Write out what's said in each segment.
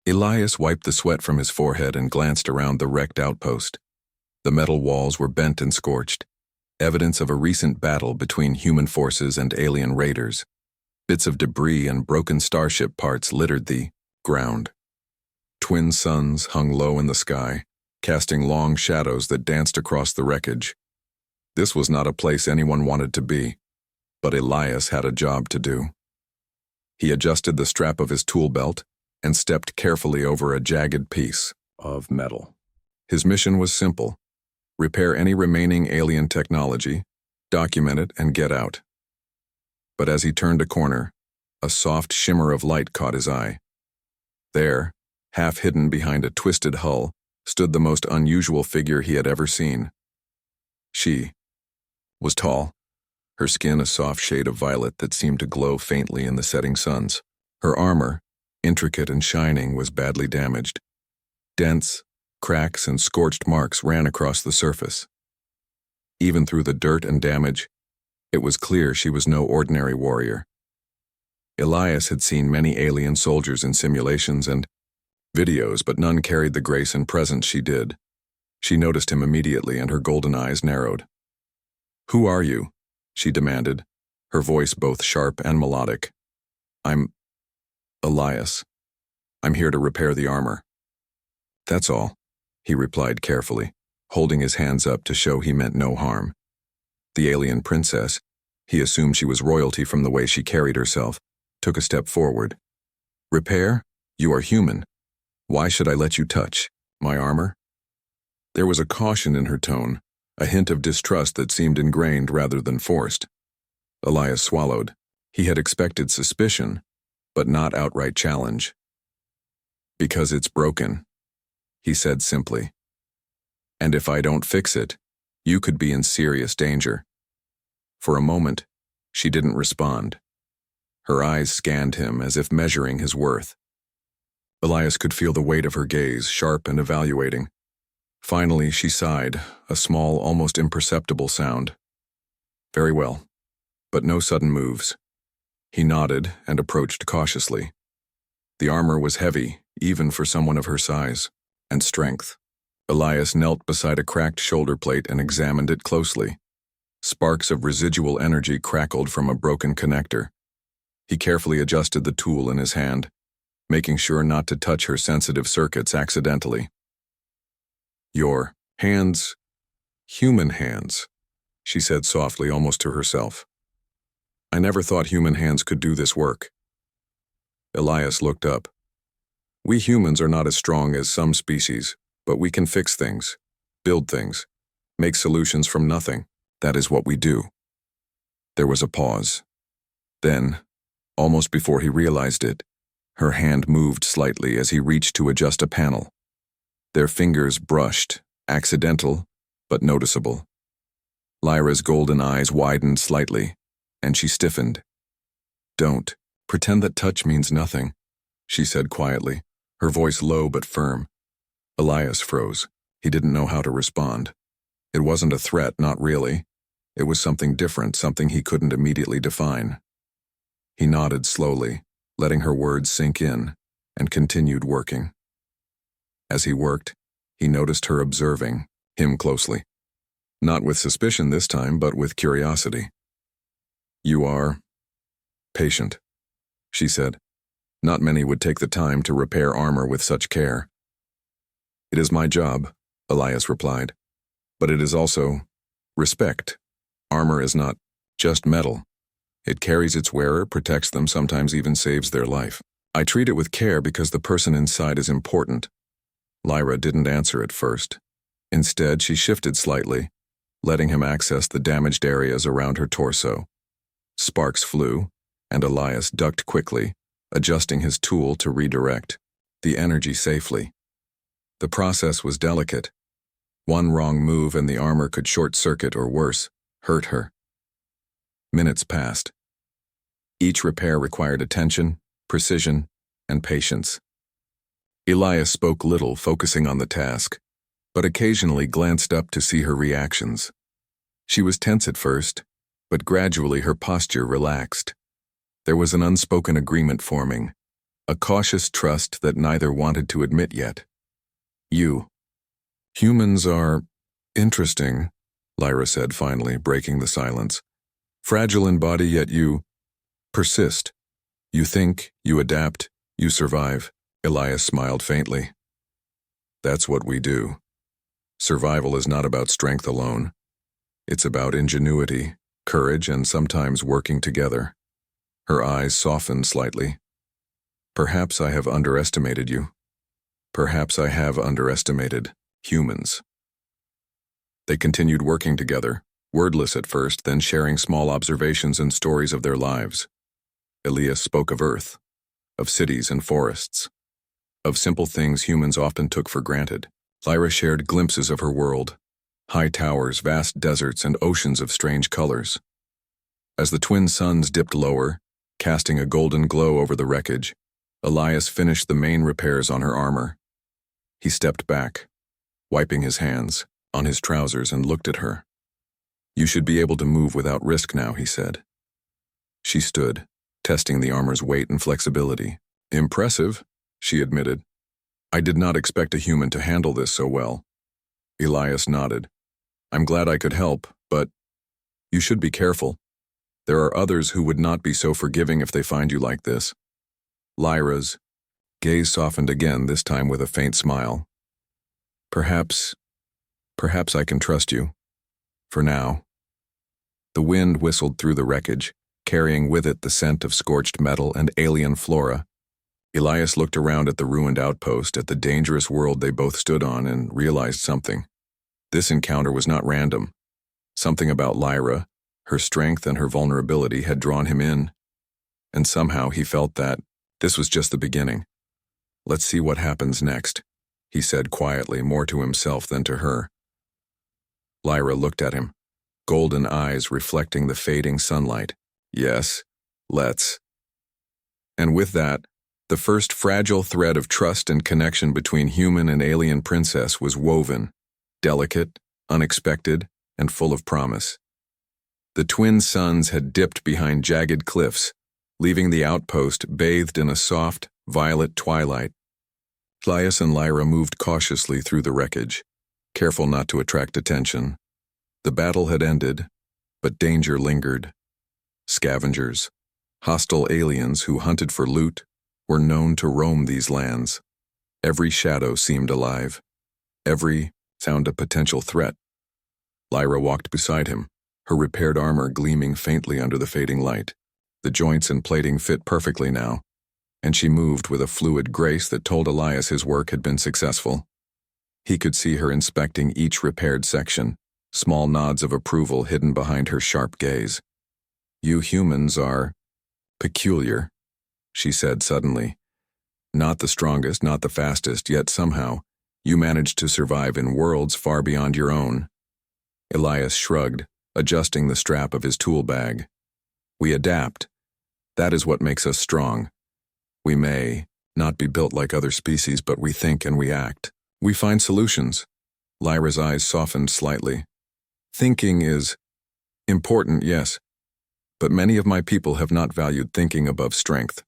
Elias wiped the sweat from his forehead and glanced around the wrecked outpost. The metal walls were bent and scorched, evidence of a recent battle between human forces and alien raiders. Bits of debris and broken starship parts littered the ground. Twin suns hung low in the sky, casting long shadows that danced across the wreckage. This was not a place anyone wanted to be, but Elias had a job to do. He adjusted the strap of his tool belt and stepped carefully over a jagged piece of metal. His mission was simple: repair any remaining alien technology, document it, and get out. But as he turned a corner, a soft shimmer of light caught his eye. There, half hidden behind a twisted hull, stood the most unusual figure he had ever seen. She was tall, her skin a soft shade of violet that seemed to glow faintly in the setting suns. Her armor, intricate and shining, was badly damaged. Dents, cracks, and scorched marks ran across the surface. Even through the dirt and damage, it was clear she was no ordinary warrior. Elias had seen many alien soldiers in simulations and videos, but none carried the grace and presence she did. She noticed him immediately, and her golden eyes narrowed. "Who are you?" she demanded, her voice both sharp and melodic. "I'm Elias. I'm here to repair the armor." "That's all," he replied carefully, holding his hands up to show he meant no harm. The alien princess, he assumed she was royalty from the way she carried herself, took a step forward. "Repair? You are human. Why should I let you touch my armor?" There was a caution in her tone, a hint of distrust that seemed ingrained rather than forced. Elias swallowed. He had expected suspicion, but not outright challenge. "Because it's broken," he said simply. "And if I don't fix it, you could be in serious danger." For a moment, she didn't respond. Her eyes scanned him as if measuring his worth. Elias could feel the weight of her gaze, sharp and evaluating. Finally, she sighed, a small, almost imperceptible sound. "Very well," but no sudden moves. He nodded and approached cautiously. The armor was heavy, even for someone of her size and strength. Elias knelt beside a cracked shoulder plate and examined it closely. Sparks of residual energy crackled from a broken connector. He carefully adjusted the tool in his hand, making sure not to touch her sensitive circuits accidentally. "Your hands, human hands," she said softly, almost to herself. "I never thought human hands could do this work." Elias looked up. "We humans are not as strong as some species, but we can fix things, build things, make solutions from nothing. That is what we do." There was a pause. Then, almost before he realized it, her hand moved slightly as he reached to adjust a panel. Their fingers brushed, accidental, but noticeable. Lyra's golden eyes widened slightly, and she stiffened. "Don't pretend that touch means nothing," she said quietly, her voice low but firm. Elias froze. He didn't know how to respond. It wasn't a threat, not really. It was something different, something he couldn't immediately define. He nodded slowly, letting her words sink in, and continued working. As he worked, he noticed her observing him closely. Not with suspicion this time, but with curiosity. "You are patient," she said. "Not many would take the time to repair armor with such care." "It is my job," Elias replied. "But it is also respect. Armor is not just metal. It carries its wearer, protects them, sometimes even saves their life. I treat it with care because the person inside is important." Lyra didn't answer at first. Instead, she shifted slightly, letting him access the damaged areas around her torso. Sparks flew, and Elias ducked quickly, adjusting his tool to redirect the energy safely. The process was delicate. One wrong move and the armor could short-circuit or worse, hurt her. Minutes passed. Each repair required attention, precision, and patience. Elias spoke little, focusing on the task, but occasionally glanced up to see her reactions. She was tense at first, but gradually her posture relaxed. There was an unspoken agreement forming. a cautious trust that neither wanted to admit yet. Humans are interesting, Lyra said finally, breaking the silence. Fragile in body, yet you persist. You think, you adapt, you survive. Elias smiled faintly. That's what we do. Survival is not about strength alone. It's about ingenuity, courage, and sometimes working together. Her eyes softened slightly. Perhaps I have underestimated you. Perhaps I have underestimated humans. They continued working together, wordless at first, then sharing small observations and stories of their lives. Elias spoke of Earth, of cities and forests, of simple things humans often took for granted. Lyra shared glimpses of her world, high towers, vast deserts, and oceans of strange colors. As the twin suns dipped lower, casting a golden glow over the wreckage, Elias finished the main repairs on her armor. He stepped back, wiping his hands on his trousers, and looked at her. You should be able to move without risk now, he said. She stood, testing the armor's weight and flexibility. Impressive, she admitted. I did not expect a human to handle this so well. Elias nodded. I'm glad I could help, but you should be careful. There are others who would not be so forgiving if they find you like this. Lyra's gaze softened again, this time with a faint smile. Perhaps I can trust you. For now. The wind whistled through the wreckage, carrying with it the scent of scorched metal and alien flora. Elias looked around at the ruined outpost, at the dangerous world they both stood on, and realized something. This encounter was not random. Something about Lyra, her strength and her vulnerability, had drawn him in. And somehow he felt that this was just the beginning. Let's see what happens next, he said quietly, more to himself than to her. Lyra looked at him, golden eyes reflecting the fading sunlight. Yes, let's. And with that, the first fragile thread of trust and connection between human and alien princess was woven, delicate, unexpected, and full of promise. The twin suns had dipped behind jagged cliffs, leaving the outpost bathed in a soft, violet twilight. Elias and Lyra moved cautiously through the wreckage, careful not to attract attention. The battle had ended, but danger lingered. Scavengers, hostile aliens who hunted for loot, were known to roam these lands. Every shadow seemed alive. Every sound a potential threat. Lyra walked beside him, her repaired armor gleaming faintly under the fading light. The joints and plating fit perfectly now, and she moved with a fluid grace that told Elias his work had been successful. He could see her inspecting each repaired section, small nods of approval hidden behind her sharp gaze. You humans are peculiar, she said suddenly. Not the strongest, not the fastest, yet somehow you managed to survive in worlds far beyond your own. Elias shrugged, adjusting the strap of his tool bag. We adapt. That is what makes us strong. We may not be built like other species, but we think and we act. We find solutions. Lyra's eyes softened slightly. Thinking is important, yes, but many of my people have not valued thinking above strength.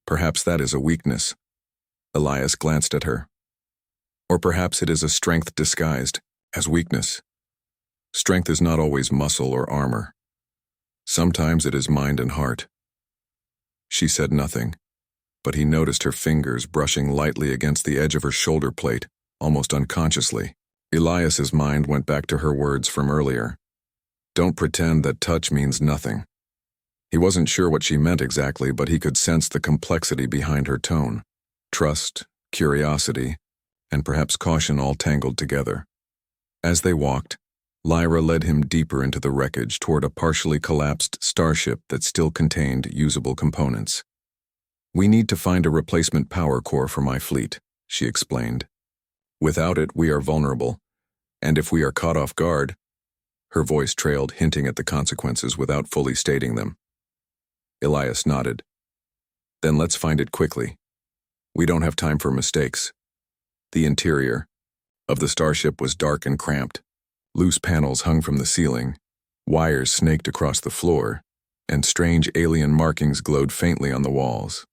Perhaps that is a weakness. Elias glanced at her. Or perhaps it is a strength disguised as weakness. Strength is not always muscle or armor. Sometimes it is mind and heart. She said nothing, but he noticed her fingers brushing lightly against the edge of her shoulder plate, almost unconsciously. Elias's mind went back to her words from earlier. Don't pretend that touch means nothing. He wasn't sure what she meant exactly, but he could sense the complexity behind her tone. Trust, curiosity, and perhaps caution all tangled together. As they walked, Lyra led him deeper into the wreckage toward a partially collapsed starship that still contained usable components. We need to find a replacement power core for my fleet, she explained. Without it, we are vulnerable, and if we are caught off guard, her voice trailed, hinting at the consequences without fully stating them. Elias nodded. Then let's find it quickly. We don't have time for mistakes. The interior of the starship was dark and cramped. Loose panels hung from the ceiling, wires snaked across the floor, and strange alien markings glowed faintly on the walls.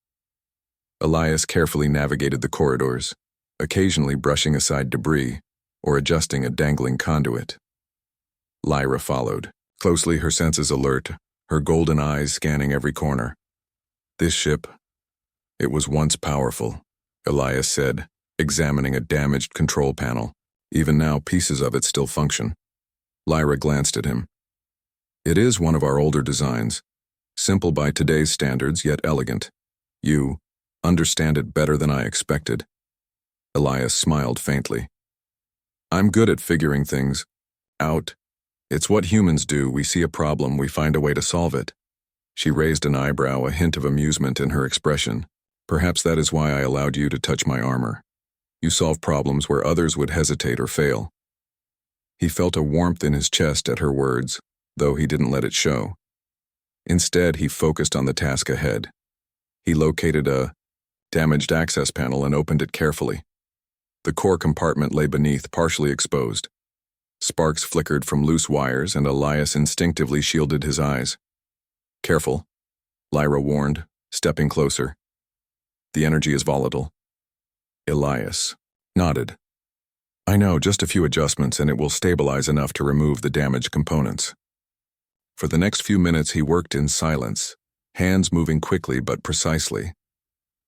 Elias carefully navigated the corridors, occasionally brushing aside debris or adjusting a dangling conduit. Lyra followed, closely, her senses alert, her golden eyes scanning every corner. This ship, it was once powerful, Elias said, examining a damaged control panel. Even now, pieces of it still function. Lyra glanced at him. It is one of our older designs, simple by today's standards, yet elegant. You understand it better than I expected. Elias smiled faintly. I'm good at figuring things out. It's what humans do. We see a problem, we find a way to solve it. She raised an eyebrow, a hint of amusement in her expression. Perhaps that is why I allowed you to touch my armor. You solve problems where others would hesitate or fail. He felt a warmth in his chest at her words, though he didn't let it show. Instead, he focused on the task ahead. He located a damaged access panel and opened it carefully. The core compartment lay beneath, partially exposed. Sparks flickered from loose wires, and Elias instinctively shielded his eyes. Careful, Lyra warned, stepping closer. The energy is volatile. Elias nodded. I know, just a few adjustments and it will stabilize enough to remove the damaged components. For the next few minutes he worked in silence, hands moving quickly but precisely.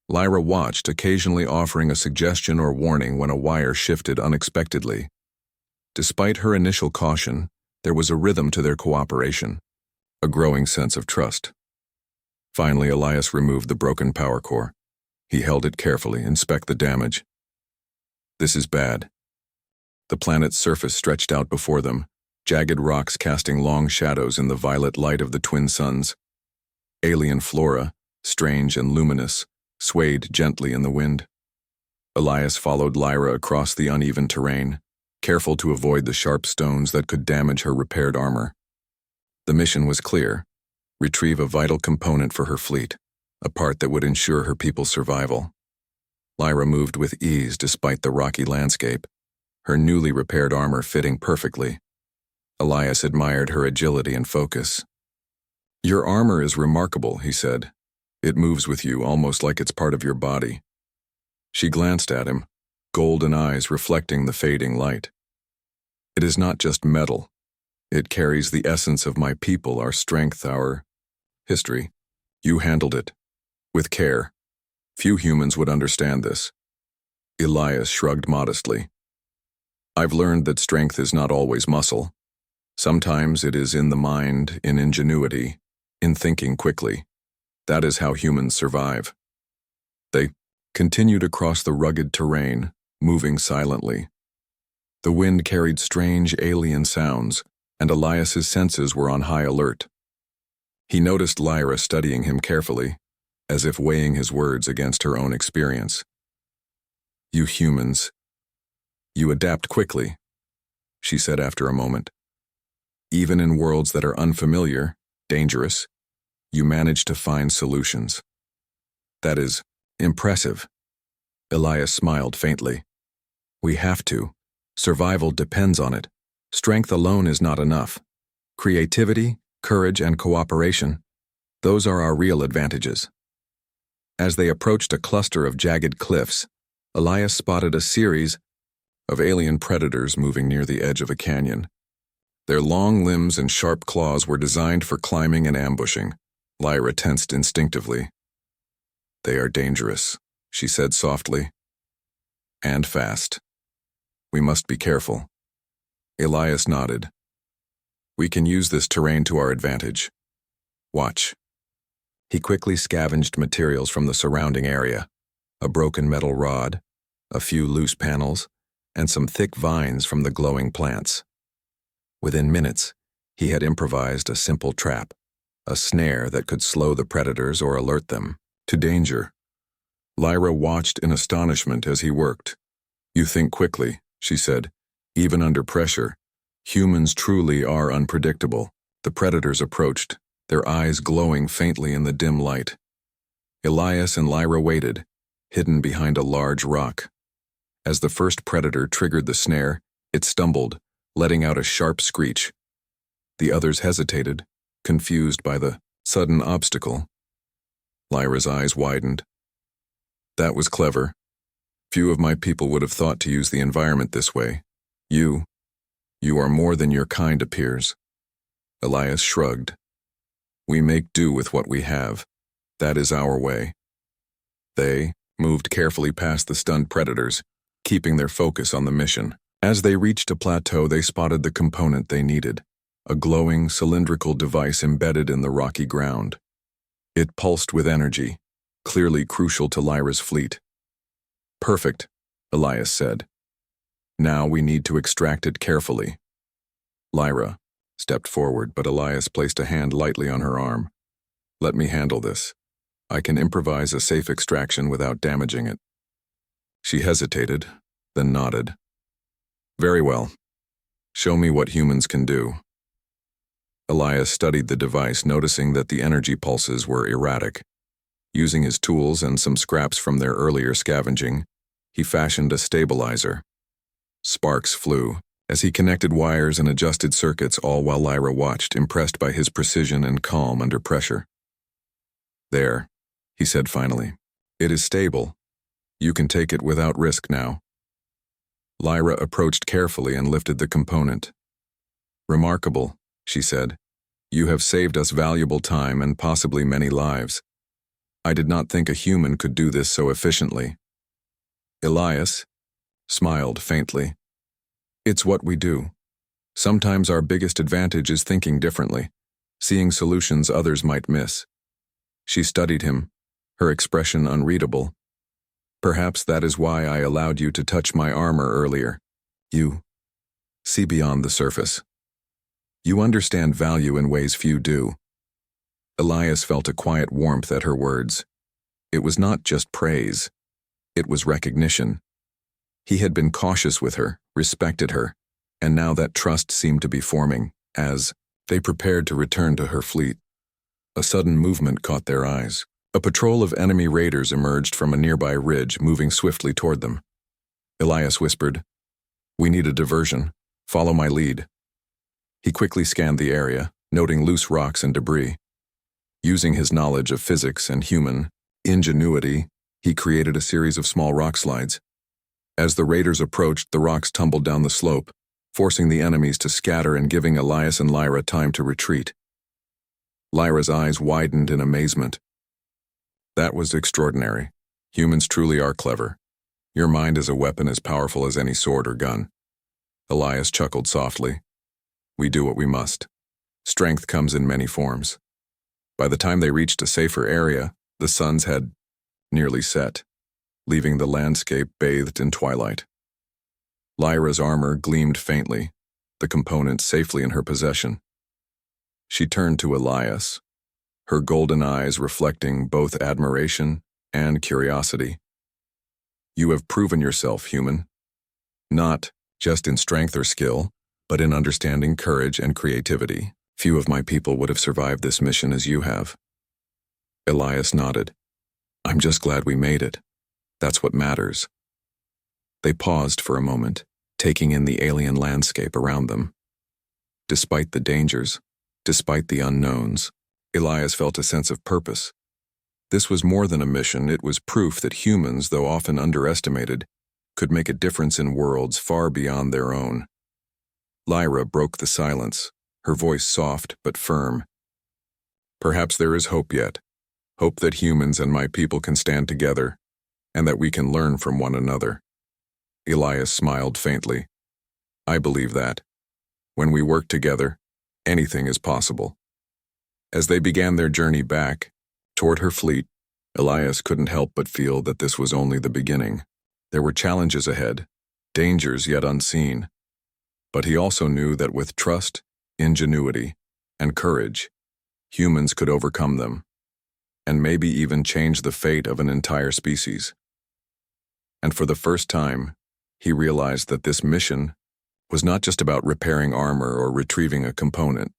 Lyra watched, occasionally offering a suggestion or warning when a wire shifted unexpectedly. Despite her initial caution, there was a rhythm to their cooperation, a growing sense of trust. Finally, Elias removed the broken power core. He held it carefully, inspect the damage. This is bad. The planet's surface stretched out before them, jagged rocks casting long shadows in the violet light of the twin suns. Alien flora, strange and luminous, swayed gently in the wind. Elias followed Lyra across the uneven terrain, careful to avoid the sharp stones that could damage her repaired armor. The mission was clear: retrieve a vital component for her fleet, a part that would ensure her people's survival. Lyra moved with ease despite the rocky landscape, her newly repaired armor fitting perfectly. Elias admired her agility and focus. Your armor is remarkable, he said. It moves with you almost like it's part of your body. She glanced at him, golden eyes reflecting the fading light. It is not just metal. It carries the essence of my people, our strength, our history. You handled it. With care. Few humans would understand this. Elias shrugged modestly. I've learned that strength is not always muscle. Sometimes it is in the mind, in ingenuity, in thinking quickly. That is how humans survive. They continued across the rugged terrain, moving silently. The wind carried strange alien sounds, and Elias's senses were on high alert. He noticed Lyra studying him carefully, as if weighing his words against her own experience. You humans, you adapt quickly, she said after a moment. Even in worlds that are unfamiliar, dangerous, you manage to find solutions. That is impressive. Elias smiled faintly. We have to. Survival depends on it. Strength alone is not enough. Creativity, courage, and cooperation, those are our real advantages. As they approached a cluster of jagged cliffs, Elias spotted a series of alien predators moving near the edge of a canyon. Their long limbs and sharp claws were designed for climbing and ambushing. Lyra tensed instinctively. They are dangerous, she said softly. And fast. We must be careful. Elias nodded. We can use this terrain to our advantage. Watch. He quickly scavenged materials from the surrounding area, a broken metal rod, a few loose panels, and some thick vines from the glowing plants. Within minutes, he had improvised a simple trap, a snare that could slow the predators or alert them to danger. Lyra watched in astonishment as he worked. You think quickly, she said. Even under pressure, humans truly are unpredictable. The predators approached, their eyes glowing faintly in the dim light. Elias and Lyra waited, hidden behind a large rock. As the first predator triggered the snare, it stumbled, letting out a sharp screech. The others hesitated, confused by the sudden obstacle. Lyra's eyes widened. That was clever. Few of my people would have thought to use the environment this way. You are more than your kind appears. Elias shrugged. We make do with what we have. That is our way. They moved carefully past the stunned predators, keeping their focus on the mission. As they reached a plateau, they spotted the component they needed, a glowing, cylindrical device embedded in the rocky ground. It pulsed with energy, clearly crucial to Lyra's fleet. Perfect, Elias said. Now we need to extract it carefully. Lyra stepped forward, but Elias placed a hand lightly on her arm. Let me handle this. I can improvise a safe extraction without damaging it. She hesitated, then nodded. Very well. Show me what humans can do. Elias studied the device, noticing that the energy pulses were erratic. Using his tools and some scraps from their earlier scavenging, he fashioned a stabilizer. Sparks flew as he connected wires and adjusted circuits, all while Lyra watched, impressed by his precision and calm under pressure. There, he said finally. It is stable. You can take it without risk now. Lyra approached carefully and lifted the component. Remarkable, she said. You have saved us valuable time and possibly many lives. I did not think a human could do this so efficiently. Elias smiled faintly. It's what we do. Sometimes our biggest advantage is thinking differently, seeing solutions others might miss. She studied him, her expression unreadable. Perhaps that is why I allowed you to touch my armor earlier. You see beyond the surface. You understand value in ways few do. Elias felt a quiet warmth at her words. It was not just praise. It was recognition. He had been cautious with her, respected her, and now that trust seemed to be forming, as they prepared to return to her fleet. A sudden movement caught their eyes. A patrol of enemy raiders emerged from a nearby ridge, moving swiftly toward them. Elias whispered, "We need a diversion. Follow my lead." He quickly scanned the area, noting loose rocks and debris. Using his knowledge of physics and human ingenuity, he created a series of small rock slides. As the raiders approached, the rocks tumbled down the slope, forcing the enemies to scatter and giving Elias and Lyra time to retreat. Lyra's eyes widened in amazement. That was extraordinary. Humans truly are clever. Your mind is a weapon as powerful as any sword or gun. Elias chuckled softly. We do what we must. Strength comes in many forms. By the time they reached a safer area, the suns had nearly set, leaving the landscape bathed in twilight. Lyra's armor gleamed faintly, the component safely in her possession. She turned to Elias, her golden eyes reflecting both admiration and curiosity. You have proven yourself, human. Not just in strength or skill, but in understanding, courage, and creativity. Few of my people would have survived this mission as you have. Elias nodded. I'm just glad we made it. That's what matters. They paused for a moment, taking in the alien landscape around them. Despite the dangers, despite the unknowns, Elias felt a sense of purpose. This was more than a mission, it was proof that humans, though often underestimated, could make a difference in worlds far beyond their own. Lyra broke the silence, her voice soft but firm. Perhaps there is hope yet. Hope that humans and my people can stand together, and that we can learn from one another. Elias smiled faintly. I believe that. When we work together, anything is possible. As they began their journey back, toward her fleet, Elias couldn't help but feel that this was only the beginning. There were challenges ahead, dangers yet unseen. But he also knew that with trust, ingenuity, and courage, humans could overcome them, and maybe even change the fate of an entire species. And for the first time, he realized that this mission was not just about repairing armor or retrieving a component.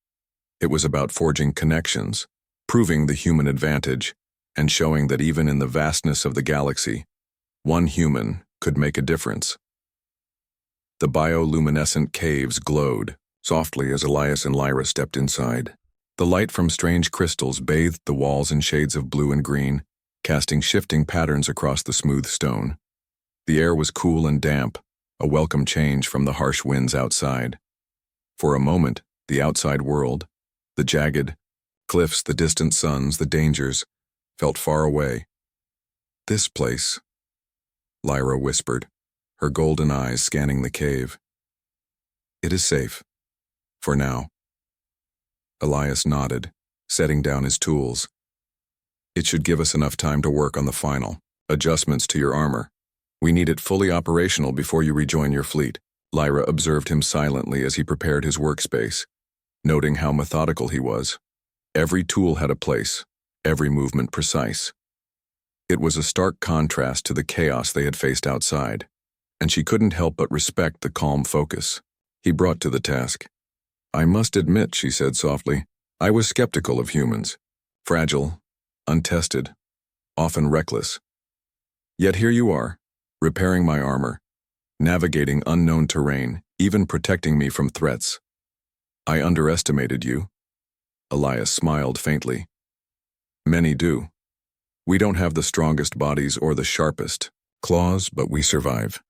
It was about forging connections, proving the human advantage, and showing that even in the vastness of the galaxy, one human could make a difference. The bioluminescent caves glowed softly as Elias and Lyra stepped inside. The light from strange crystals bathed the walls in shades of blue and green, casting shifting patterns across the smooth stone. The air was cool and damp, a welcome change from the harsh winds outside. For a moment, the outside world, the jagged cliffs, the distant suns, the dangers, felt far away. "This place," Lyra whispered, her golden eyes scanning the cave. "It is safe. For now." Elias nodded, setting down his tools. "It should give us enough time to work on the final adjustments to your armor. We need it fully operational before you rejoin your fleet." Lyra observed him silently as he prepared his workspace, noting how methodical he was. Every tool had a place, every movement precise. It was a stark contrast to the chaos they had faced outside, and she couldn't help but respect the calm focus he brought to the task. "I must admit," she said softly, "I was skeptical of humans. Fragile, untested, often reckless. Yet here you are, repairing my armor, navigating unknown terrain, even protecting me from threats. I underestimated you." Elias smiled faintly. "Many do. We don't have the strongest bodies or the sharpest claws, but we survive.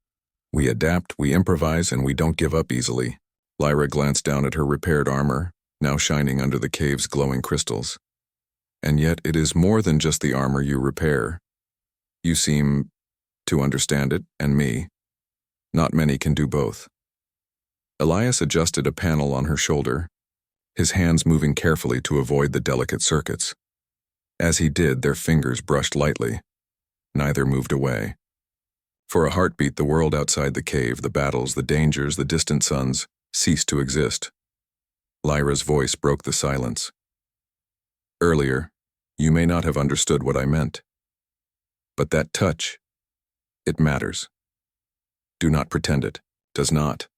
We adapt, we improvise, and we don't give up easily." Lyra glanced down at her repaired armor, now shining under the cave's glowing crystals. "And yet it is more than just the armor you repair. You seem to understand it, and me. Not many can do both." Elias adjusted a panel on her shoulder, his hands moving carefully to avoid the delicate circuits. As he did, their fingers brushed lightly. Neither moved away. For a heartbeat, the world outside the cave, the battles, the dangers, the distant suns, ceased to exist. Lyra's voice broke the silence. "Earlier, you may not have understood what I meant. But that touch, it matters. Do not pretend it does not."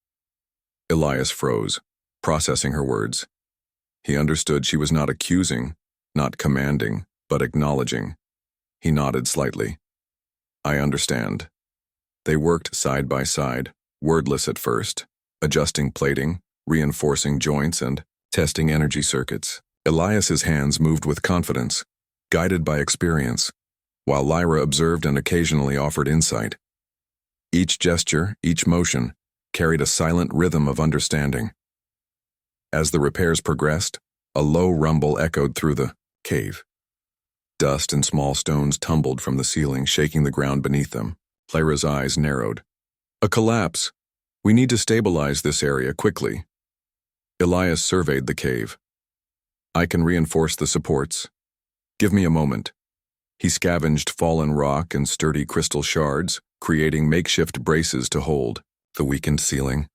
Elias froze, processing her words. He understood she was not accusing, not commanding, but acknowledging. He nodded slightly. "I understand." They worked side by side, wordless at first, adjusting plating, reinforcing joints, and testing energy circuits. Elias's hands moved with confidence, guided by experience, while Lyra observed and occasionally offered insight. Each gesture, each motion, carried a silent rhythm of understanding. As the repairs progressed, a low rumble echoed through the cave. Dust and small stones tumbled from the ceiling, shaking the ground beneath them. Lyra's eyes narrowed. "A collapse. We need to stabilize this area quickly." Elias surveyed the cave. "I can reinforce the supports. Give me a moment." He scavenged fallen rock and sturdy crystal shards, creating makeshift braces to hold the weakened ceiling.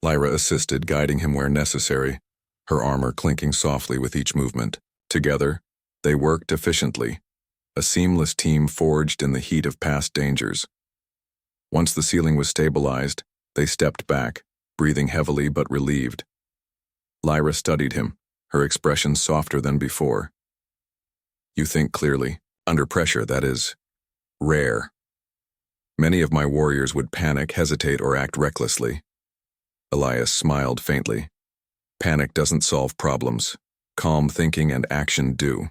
Lyra assisted, guiding him where necessary, her armor clinking softly with each movement. Together, they worked efficiently, a seamless team forged in the heat of past dangers. Once the ceiling was stabilized, they stepped back, breathing heavily but relieved. Lyra studied him, her expression softer than before. "You think clearly. Under pressure, that is rare. Many of my warriors would panic, hesitate, or act recklessly." Elias smiled faintly. "Panic doesn't solve problems. Calm thinking and action do.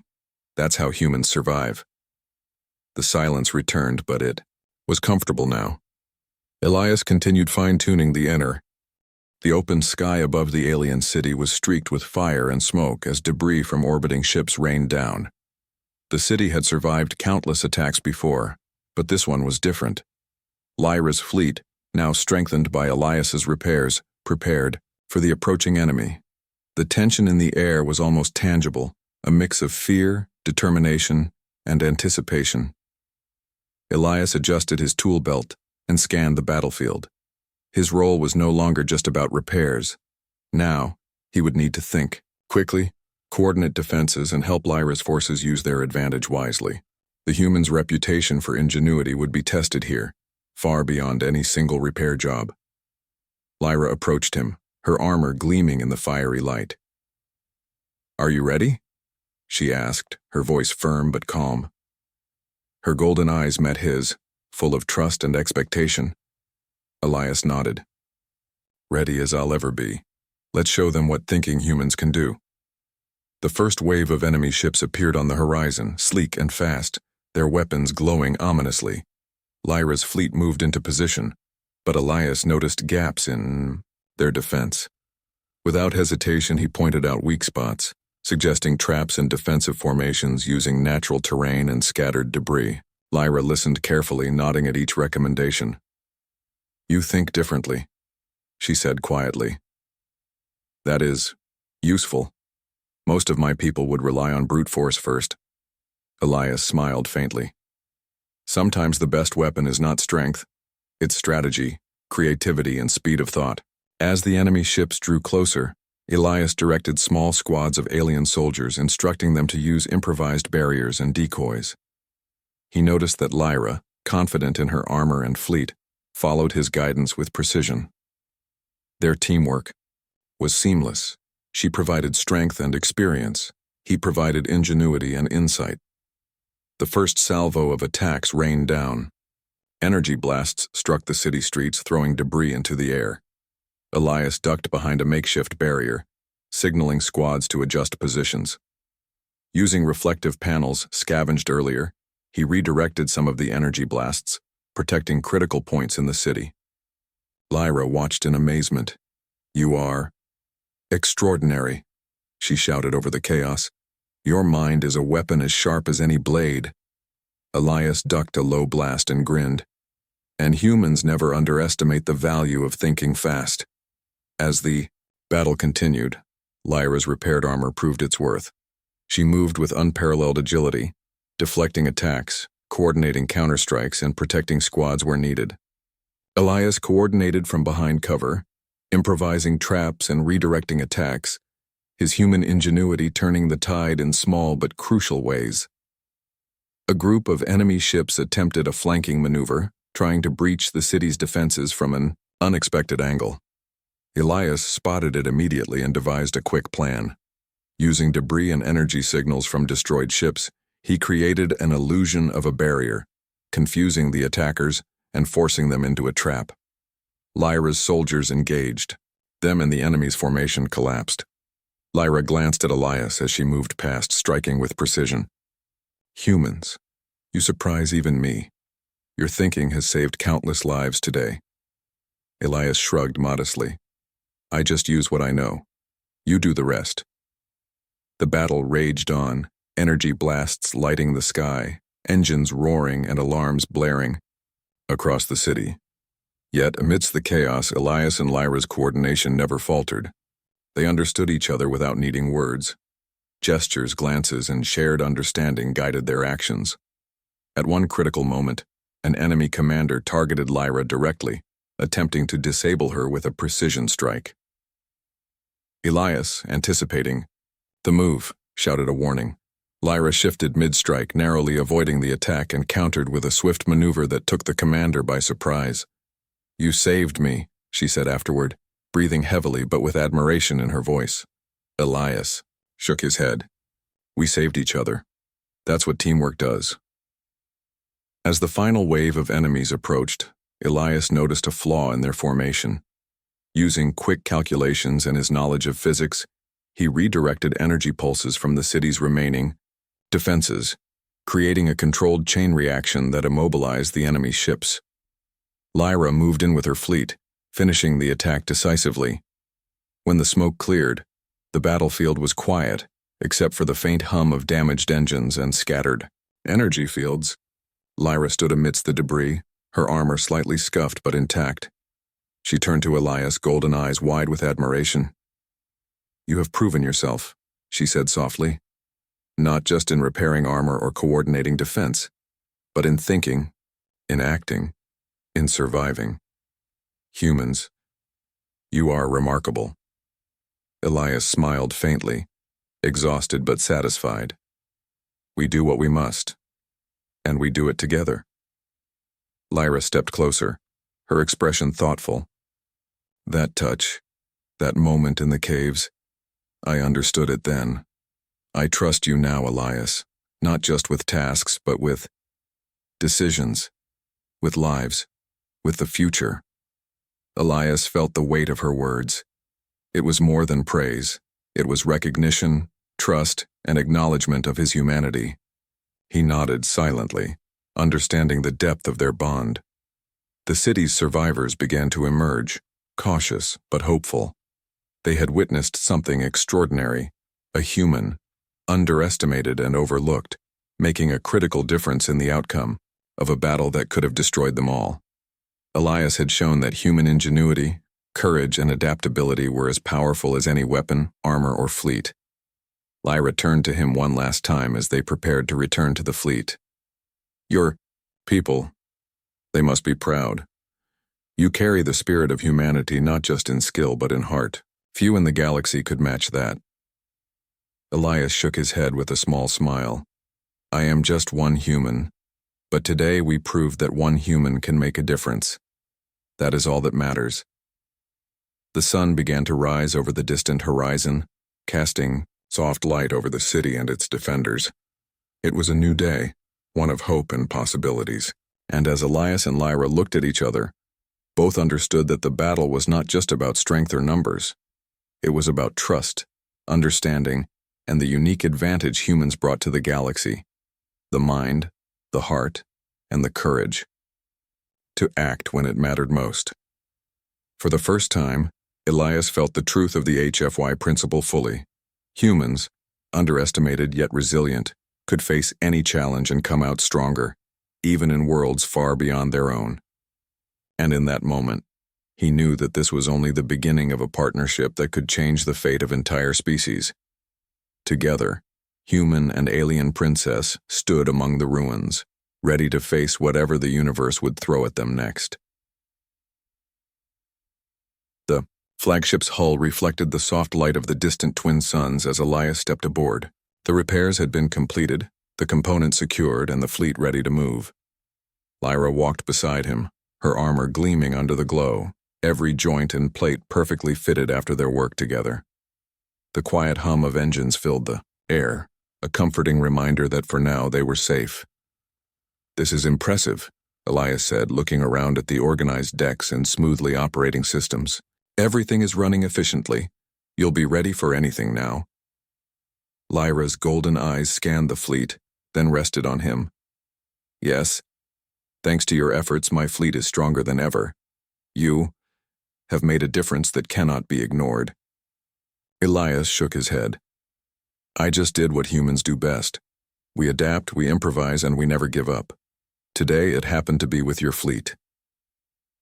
That's how humans survive." The silence returned, but it was comfortable now. Elias continued fine-tuning the inner. The open sky above the alien city was streaked with fire and smoke as debris from orbiting ships rained down. The city had survived countless attacks before, but this one was different. Lyra's fleet, now strengthened by Elias's repairs, prepared for the approaching enemy. The tension in the air was almost tangible, a mix of fear, determination, and anticipation. Elias adjusted his tool belt and scanned the battlefield. His role was no longer just about repairs. Now, he would need to think quickly, coordinate defenses, and help Lyra's forces use their advantage wisely. The human's reputation for ingenuity would be tested here, far beyond any single repair job. Lyra approached him, her armor gleaming in the fiery light. "Are you ready?" she asked, her voice firm but calm. Her golden eyes met his, full of trust and expectation. Elias nodded. "Ready as I'll ever be. Let's show them what thinking humans can do." The first wave of enemy ships appeared on the horizon, sleek and fast, their weapons glowing ominously. Lyra's fleet moved into position, but Elias noticed gaps in their defense. Without hesitation, he pointed out weak spots, suggesting traps and defensive formations using natural terrain and scattered debris. Lyra listened carefully, nodding at each recommendation. "You think differently," she said quietly. "That is useful. Most of my people would rely on brute force first." Elias smiled faintly. "Sometimes the best weapon is not strength, it's strategy, creativity, and speed of thought." As the enemy ships drew closer, Elias directed small squads of alien soldiers, instructing them to use improvised barriers and decoys. He noticed that Lyra, confident in her armor and fleet, followed his guidance with precision. Their teamwork was seamless. She provided strength and experience. He provided ingenuity and insight. The first salvo of attacks rained down. Energy blasts struck the city streets, throwing debris into the air. Elias ducked behind a makeshift barrier, signaling squads to adjust positions. Using reflective panels scavenged earlier, he redirected some of the energy blasts, protecting critical points in the city. Lyra watched in amazement. "You are extraordinary," she shouted over the chaos. "Your mind is a weapon as sharp as any blade." Elias ducked a low blast and grinned. "And humans never underestimate the value of thinking fast." As the battle continued, Lyra's repaired armor proved its worth. She moved with unparalleled agility, deflecting attacks, coordinating counterstrikes, and protecting squads where needed. Elias coordinated from behind cover, improvising traps and redirecting attacks, his human ingenuity turning the tide in small but crucial ways. A group of enemy ships attempted a flanking maneuver, trying to breach the city's defenses from an unexpected angle. Elias spotted it immediately and devised a quick plan. Using debris and energy signals from destroyed ships, he created an illusion of a barrier, confusing the attackers and forcing them into a trap. Lyra's soldiers engaged. Them and the enemy's formation collapsed. Lyra glanced at Elias as she moved past, striking with precision. "Humans, you surprise even me. Your thinking has saved countless lives today." Elias shrugged modestly. "I just use what I know. You do the rest." The battle raged on, energy blasts lighting the sky, engines roaring and alarms blaring across the city. Yet, amidst the chaos, Elias and Lyra's coordination never faltered. They understood each other without needing words. Gestures, glances, and shared understanding guided their actions. At one critical moment, an enemy commander targeted Lyra directly, attempting to disable her with a precision strike. Elias, anticipating the move, shouted a warning. Lyra shifted mid-strike, narrowly avoiding the attack, and countered with a swift maneuver that took the commander by surprise. "You saved me," she said afterward, breathing heavily but with admiration in her voice. Elias shook his head. "We saved each other. That's what teamwork does." As the final wave of enemies approached, Elias noticed a flaw in their formation. Using quick calculations and his knowledge of physics, he redirected energy pulses from the city's remaining defenses, creating a controlled chain reaction that immobilized the enemy's ships. Lyra moved in with her fleet, finishing the attack decisively. When the smoke cleared, the battlefield was quiet, except for the faint hum of damaged engines and scattered energy fields. Lyra stood amidst the debris, her armor slightly scuffed but intact. She turned to Elias, golden eyes wide with admiration. "You have proven yourself," she said softly. "Not just in repairing armor or coordinating defense, but in thinking, in acting, in surviving. Humans, you are remarkable." Elias smiled faintly, exhausted but satisfied. "We do what we must, and we do it together." Lyra stepped closer, her expression thoughtful. "That touch, that moment in the caves, I understood it then. I trust you now, Elias, not just with tasks, but with decisions, with lives, with the future." Elias felt the weight of her words. It was more than praise. It was recognition, trust, and acknowledgement of his humanity. He nodded silently, understanding the depth of their bond. The city's survivors began to emerge, cautious but hopeful. They had witnessed something extraordinary, a human, underestimated and overlooked, making a critical difference in the outcome of a battle that could have destroyed them all. Elias had shown that human ingenuity, courage, and adaptability were as powerful as any weapon, armor, or fleet. Lyra turned to him one last time as they prepared to return to the fleet. "Your people, they must be proud. You carry the spirit of humanity not just in skill but in heart. Few in the galaxy could match that." Elias shook his head with a small smile. "I am just one human, but today we proved that one human can make a difference. That is all that matters." The sun began to rise over the distant horizon, casting soft light over the city and its defenders. It was a new day, one of hope and possibilities, and as Elias and Lyra looked at each other, both understood that the battle was not just about strength or numbers. It was about trust, understanding, and the unique advantage humans brought to the galaxy: the mind, the heart, and the courage to act when it mattered most. For the first time, Elias felt the truth of the HFY principle fully. Humans, underestimated yet resilient, could face any challenge and come out stronger, even in worlds far beyond their own. And in that moment, he knew that this was only the beginning of a partnership that could change the fate of entire species. Together, human and alien princess stood among the ruins, ready to face whatever the universe would throw at them next. The flagship's hull reflected the soft light of the distant twin suns as Elias stepped aboard. The repairs had been completed, the components secured, and the fleet ready to move. Lyra walked beside him, her armor gleaming under the glow, every joint and plate perfectly fitted after their work together. The quiet hum of engines filled the air, a comforting reminder that for now they were safe. "This is impressive," Elias said, looking around at the organized decks and smoothly operating systems. "Everything is running efficiently. You'll be ready for anything now." Lyra's golden eyes scanned the fleet, then rested on him. "Yes. Thanks to your efforts, my fleet is stronger than ever. You have made a difference that cannot be ignored." Elias shook his head. "I just did what humans do best. We adapt, we improvise, and we never give up. Today it happened to be with your fleet."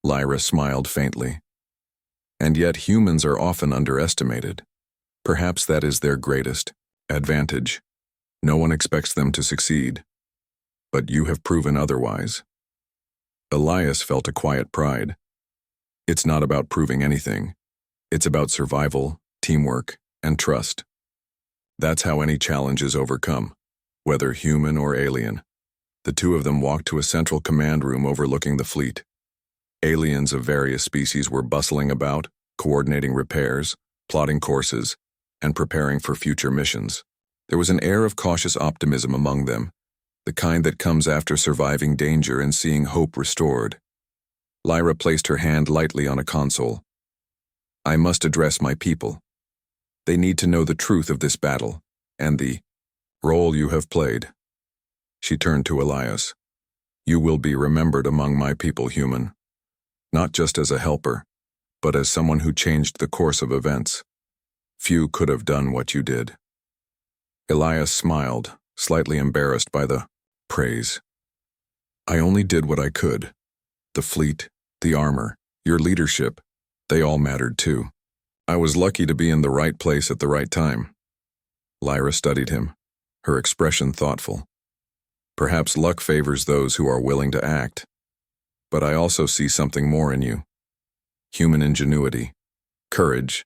Lyra smiled faintly. "And yet humans are often underestimated. Perhaps that is their greatest advantage. No one expects them to succeed. But you have proven otherwise." Elias felt a quiet pride. It's not about proving anything. It's about survival, teamwork, and trust. That's how any challenge is overcome, whether human or alien. The two of them walked to a central command room overlooking the fleet. Aliens of various species were bustling about, coordinating repairs, plotting courses, and preparing for future missions. There was an air of cautious optimism among them, the kind that comes after surviving danger and seeing hope restored. Lyra placed her hand lightly on a console. "I must address my people. They need to know the truth of this battle, and the role you have played." She turned to Elias. "You will be remembered among my people, human. Not just as a helper, but as someone who changed the course of events. Few could have done what you did." Elias smiled, slightly embarrassed by the praise. "I only did what I could. The fleet, the armor, your leadership, they all mattered too. I was lucky to be in the right place at the right time." Lyra studied him, her expression thoughtful. "Perhaps luck favors those who are willing to act. But I also see something more in you. Human ingenuity, courage,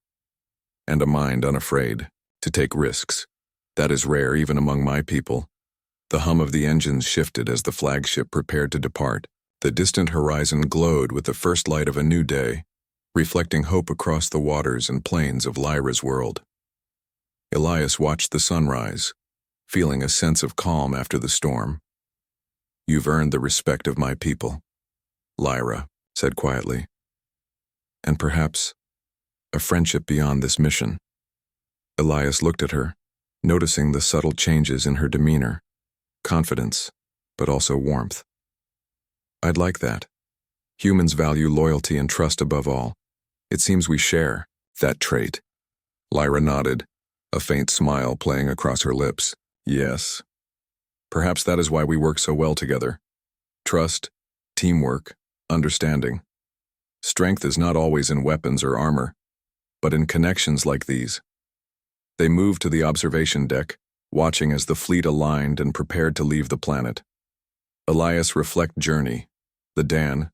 and a mind unafraid to take risks. That is rare even among my people." The hum of the engines shifted as the flagship prepared to depart. The distant horizon glowed with the first light of a new day, reflecting hope across the waters and plains of Lyra's world. Elias watched the sunrise, feeling a sense of calm after the storm. "You've earned the respect of my people," Lyra said quietly. "And perhaps a friendship beyond this mission." Elias looked at her, noticing the subtle changes in her demeanor. confidence, but also warmth. I'd like that. Humans value loyalty and trust above all. It seems we share that trait. Lyra nodded, a faint smile playing across her lips. Yes. Perhaps that is why we work so well together. Trust, teamwork, understanding. Strength is not always in weapons or armor, but in connections like these. They moved to the observation deck, watching as the fleet aligned and prepared to leave the planet. Elias reflect journey, the Dan,